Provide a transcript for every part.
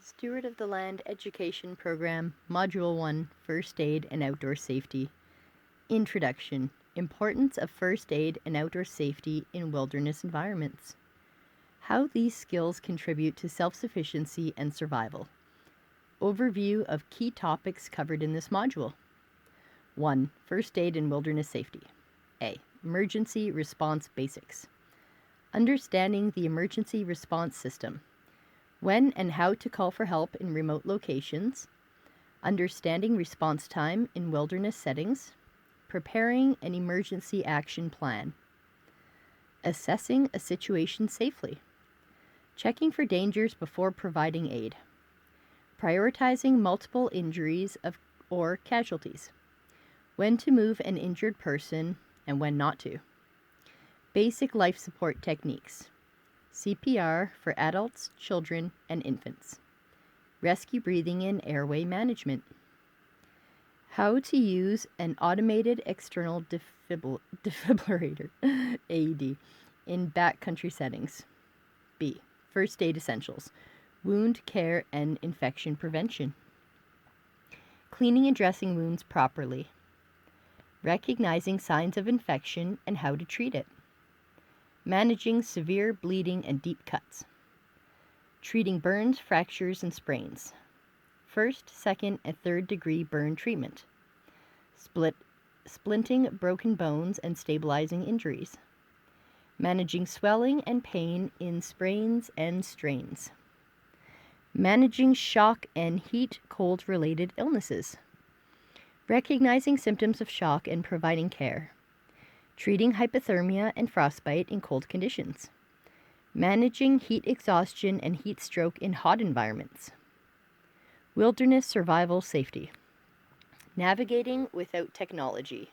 Steward of the Land Education Program, Module 1, First Aid and Outdoor Safety. Introduction. Importance of first aid and outdoor safety in wilderness environments. How these skills contribute to self-sufficiency and survival. Overview of key topics covered in this module. 1. First aid and wilderness safety. A. Emergency response basics. Understanding the emergency response system. When and how to call for help in remote locations. Understanding response time in wilderness settings. Preparing an emergency action plan. Assessing a situation safely. Checking for dangers before providing aid. Prioritizing multiple injuries or casualties. When to move an injured person and when not to. Basic life support techniques. CPR for adults, children, and infants. Rescue breathing and airway management. How to use an automated external defibrillator AED in backcountry settings. B. First aid essentials. Wound care and infection prevention. Cleaning and dressing wounds properly. Recognizing signs of infection and how to treat it. Managing severe bleeding and deep cuts. Treating burns, fractures, and sprains. First, second, and third degree burn treatment. Splinting broken bones and stabilizing injuries. Managing swelling and pain in sprains and strains. Managing shock and heat-cold related illnesses. Recognizing symptoms of shock and providing care. Treating hypothermia and frostbite in cold conditions. Managing heat exhaustion and heat stroke in hot environments. Wilderness survival safety. Navigating without technology.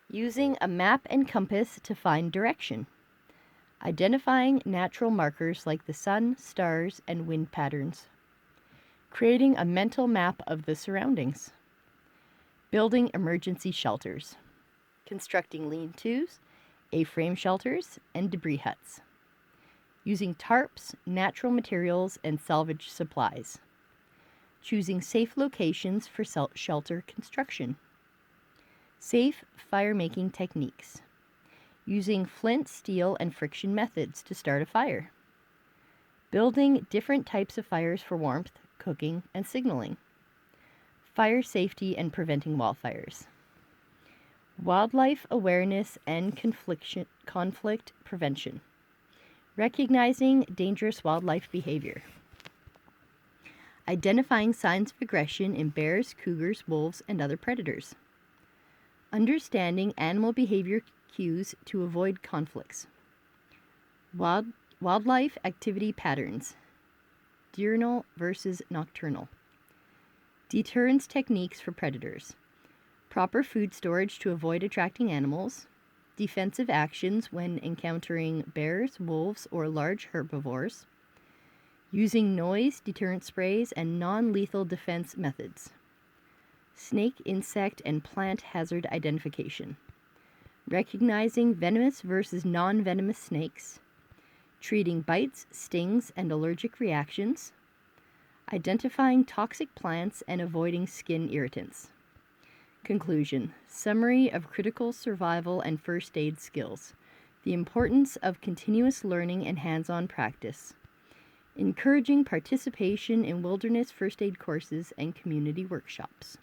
Using a map and compass to find direction. Identifying natural markers like the sun, stars, and wind patterns. Creating a mental map of the surroundings. Building emergency shelters. Constructing lean-tos, A-frame shelters, and debris huts. Using tarps, natural materials, and salvage supplies. Choosing safe locations for shelter construction. Safe fire-making techniques. Using flint, steel, and friction methods to start a fire. Building different types of fires for warmth, cooking, and signaling. Fire safety and preventing wildfires. Wildlife awareness and conflict prevention. Recognizing dangerous wildlife behavior. Identifying signs of aggression in bears, cougars, wolves, and other predators. Understanding animal behavior cues to avoid conflicts. Wildlife activity patterns. Diurnal versus nocturnal. Deterrence techniques for predators. Proper food storage to avoid attracting animals. Defensive actions when encountering bears, wolves, or large herbivores. Using noise deterrent sprays and non-lethal defense methods. Snake, insect, and plant hazard identification. Recognizing venomous versus non-venomous snakes. Treating bites, stings, and allergic reactions. Identifying toxic plants and avoiding skin irritants. Conclusion. Summary of critical survival and first aid skills. The importance of continuous learning and hands-on practice. Encouraging participation in wilderness first aid courses and community workshops.